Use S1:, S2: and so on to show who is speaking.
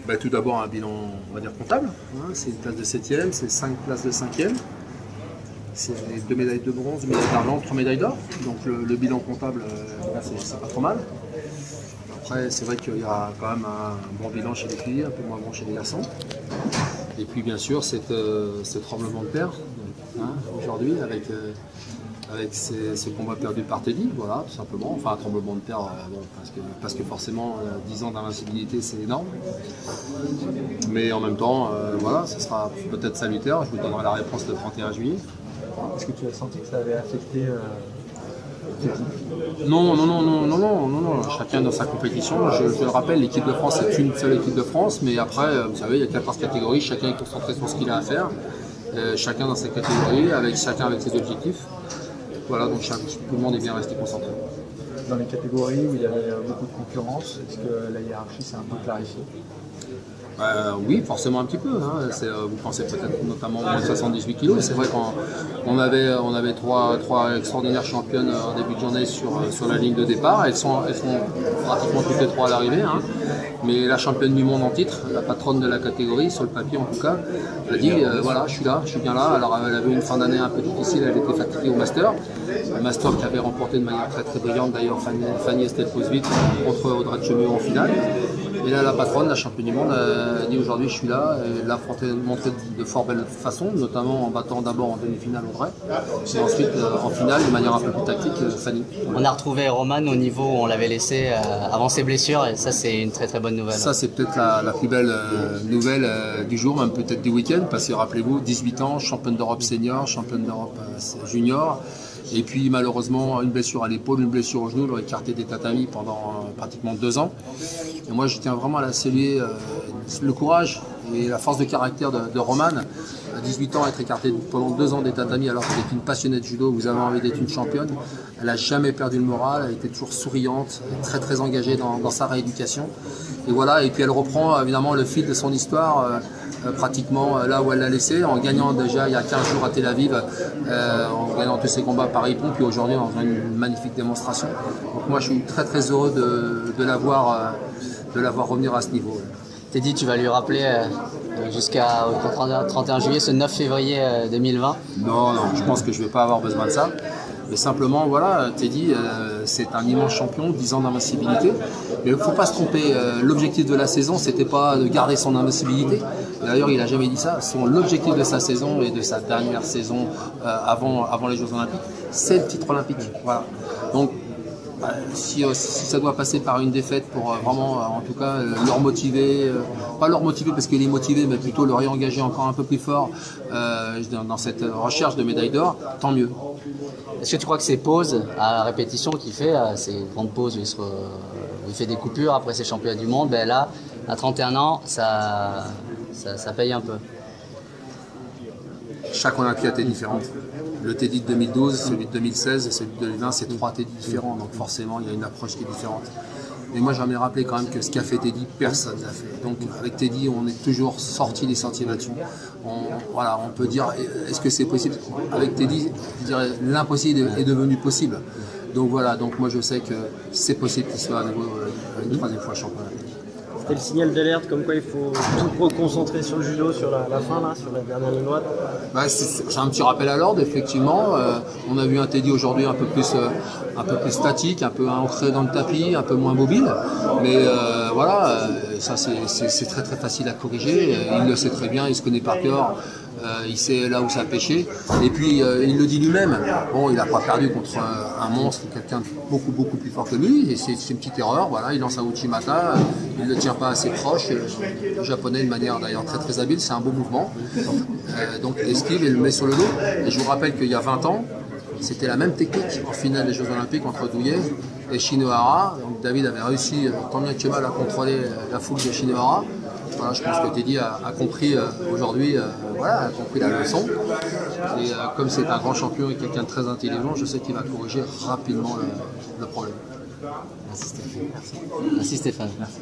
S1: Bah, tout d'abord un bilan, on va dire comptable, hein. C'est une place de 7e, c'est 5 places de 5e, c'est 2 médailles de bronze, 2 médailles d'argent, 3 médailles d'or. Donc le bilan comptable, c'est pas trop mal. Après, c'est vrai qu'il y aura quand même un bon bilan chez les filles, un peu moins bon chez les garçons. Et puis bien sûr, ce tremblement de terre, hein, aujourd'hui, avec ce combat perdu par Teddy, voilà, tout simplement. Enfin, un tremblement de terre, bon, parce que forcément, 10 ans d'invincibilité, c'est énorme. Mais en même temps, voilà, ce sera peut-être salutaire. Je vous donnerai la réponse le 31 juillet.
S2: Est-ce que tu as senti que ça avait affecté
S1: Non. Chacun dans sa compétition. Je le rappelle, l'équipe de France est une seule équipe de France, mais après, vous savez, il y a 14 catégories, chacun est concentré sur ce qu'il a à faire. Chacun dans sa catégorie, chacun avec ses objectifs. Voilà, donc tout le monde est bien resté concentré.
S2: Dans les catégories où il y avait beaucoup de concurrence, est-ce que la hiérarchie s'est un peu clarifiée?
S1: Oui, forcément un petit peu. Hein. Vous pensez peut-être notamment aux 78 kg. C'est vrai qu'on avait trois extraordinaires championnes en début de journée sur la ligne de départ. Elles sont pratiquement toutes les trois à l'arrivée. Hein. Mais la championne du monde en titre, la patronne de la catégorie, sur le papier en tout cas, a dit voilà, je suis là, je suis bien là. Alors elle avait une fin d'année un peu difficile, elle était fatiguée au Master. Le Master qui avait remporté de manière très très brillante d'ailleurs Fanny Estelle-Posvit contre Audrey Chemieux en finale. Et là, la patronne, la championne du monde, a dit aujourd'hui je suis là. Elle l'a montré de fort belle façon, notamment en battant d'abord en demi-finale Audrey, et ensuite en finale de manière un peu plus tactique Fanny.
S3: On a retrouvé Roman au niveau où on l'avait laissé avant ses blessures, et ça c'est une très très bonne nouvelle.
S1: Ça c'est peut-être la plus belle nouvelle du jour, même peut-être du week-end, parce que rappelez-vous, 18 ans, championne d'Europe senior, championne d'Europe junior. Et puis malheureusement une blessure à l'épaule, une blessure au genou, l'ont écarté des tatamis pendant pratiquement 2 ans. Et moi je tiens vraiment à la saluer le courage et la force de caractère de Romane. À 18 ans, être écartée pendant 2 ans des tatamis alors qu'elle est une passionnée de judo, vous avez envie d'être une championne. Elle n'a jamais perdu le moral, elle était toujours souriante, très très engagée dans sa rééducation. Et voilà, et puis elle reprend évidemment le fil de son histoire pratiquement là où elle l'a laissé, en gagnant déjà il y a 15 jours à Tel Aviv, en gagnant tous ses combats par Ippon, puis aujourd'hui en faisant une magnifique démonstration. Donc moi je suis très très heureux de la voir revenir à ce niveau.
S3: Teddy, tu vas lui rappeler jusqu'au 31 juillet, ce 9 février 2020?
S1: Non, je pense que je ne vais pas avoir besoin de ça. Mais simplement, voilà, Teddy, c'est un immense champion, 10 ans d'invincibilité. Mais il ne faut pas se tromper. L'objectif de la saison, c'était pas de garder son invincibilité. D'ailleurs, il n'a jamais dit ça. L'objectif de sa saison et de sa dernière saison avant les Jeux Olympiques, c'est le titre olympique. Voilà. Donc, si ça doit passer par une défaite pour vraiment, en tout cas, leur motiver, pas leur motiver parce qu'il est motivé, mais plutôt le réengager encore un peu plus fort dans cette recherche de médaille d'or, tant mieux.
S3: Est-ce que tu crois que ces pauses à répétition qu'il fait, ces grandes pauses où il fait des coupures après ses championnats du monde, ben là, à 31 ans, ça paye un peu?
S1: Chaque Olympiade est différente. Le Teddy de 2012, celui de 2016 et celui de 2020, c'est 3 Teddy différents. Donc forcément, il y a une approche qui est différente. Mais moi, j'aimerais rappeler quand même que ce qu'a fait Teddy, personne n'a fait. Donc avec Teddy, on est toujours sorti des sentiers battus. On peut dire, est-ce que c'est possible? Avec Teddy, je dirais, l'impossible est devenu possible. Donc voilà, donc moi je sais que c'est possible qu'il soit à nouveau une 3e fois champion.
S4: C'était le signal d'alerte comme quoi il faut tout reconcentrer sur le judo, sur la fin, là, sur la dernière ligne droite.
S1: C'est un petit rappel à l'ordre, effectivement. On a vu un Teddy aujourd'hui un peu plus statique, un peu ancré dans le tapis, un peu moins mobile. Mais voilà, ça c'est très très facile à corriger. Il le sait très bien, il se connaît par cœur. Il sait là où ça a pêché. Et puis il le dit lui-même. Bon, il n'a pas perdu contre un monstre, quelqu'un de beaucoup plus fort que lui. Et c'est une petite erreur. Voilà, il lance un Uchimata, il ne le tient pas assez proche. Le japonais de manière d'ailleurs très très habile, c'est un beau mouvement. Donc il esquive et le met sur le dos. Et je vous rappelle qu'il y a 20 ans, c'était la même technique en finale des Jeux Olympiques entre Douillet et Shinohara. Donc David avait réussi tant bien que mal à contrôler la foule de Shinohara. Voilà, je pense que Teddy a compris aujourd'hui, a compris la leçon. Et comme c'est un grand champion et quelqu'un de très intelligent, je sais qu'il va corriger rapidement le problème.
S3: Merci Stéphane. Merci Stéphane. Merci.